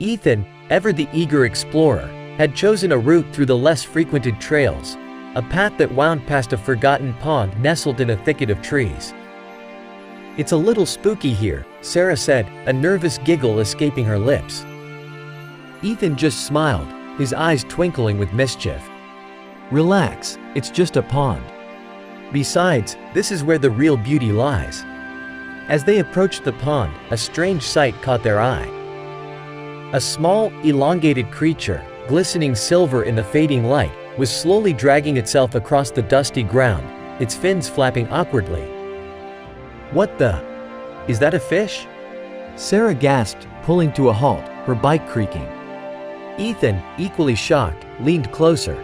Ethan, ever the eager explorer, had chosen a route through the less frequented trails, a path that wound past a forgotten pond nestled in a thicket of trees. "It's a little spooky here," Sarah said, a nervous giggle escaping her lips. Ethan just smiled, his eyes twinkling with mischief. "Relax, it's just a pond. Besides, this is where the real beauty lies." As they approached the pond, a strange sight caught their eye. A small, elongated creature, glistening silver in the fading light, was slowly dragging itself across the dusty ground, its fins flapping awkwardly. "What the? Is that a fish?" Sarah gasped, pulling to a halt, her bike creaking. Ethan, equally shocked, leaned closer.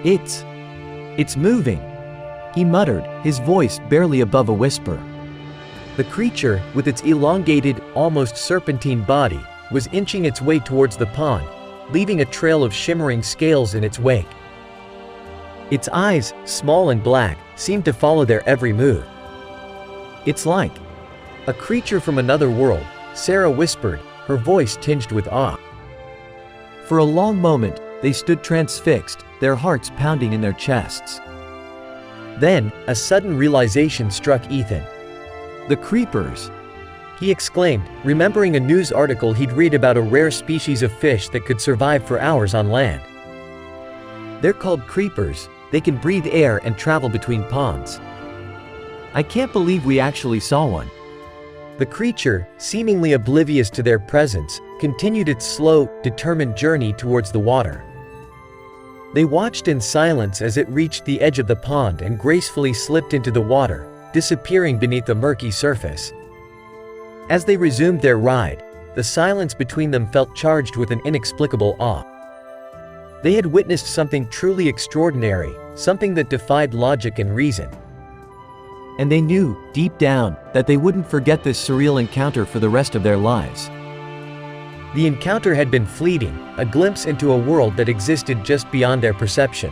It's moving," he muttered, his voice barely above a whisper. The creature, with its elongated, almost serpentine body, was inching its way towards the pond, leaving a trail of shimmering scales in its wake. Its eyes, small and black, seemed to follow their every move. "It's like a creature from another world," Sarah whispered, her voice tinged with awe. For a long moment, they stood transfixed, their hearts pounding in their chests. Then, a sudden realization struck Ethan. "The creepers!" he exclaimed, remembering a news article he'd read about a rare species of fish that could survive for hours on land. "They're called creepers. They can breathe air and travel between ponds. I can't believe we actually saw one." The creature, seemingly oblivious to their presence, continued its slow, determined journey towards the water. They watched in silence as it reached the edge of the pond and gracefully slipped into the water, disappearing beneath the murky surface. As they resumed their ride, the silence between them felt charged with an inexplicable awe. They had witnessed something truly extraordinary, something that defied logic and reason. And they knew, deep down, that they wouldn't forget this surreal encounter for the rest of their lives. The encounter had been fleeting, a glimpse into a world that existed just beyond their perception.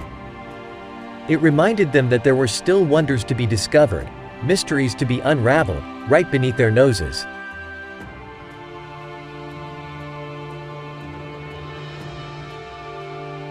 It reminded them that there were still wonders to be discovered, mysteries to be unraveled, right beneath their noses.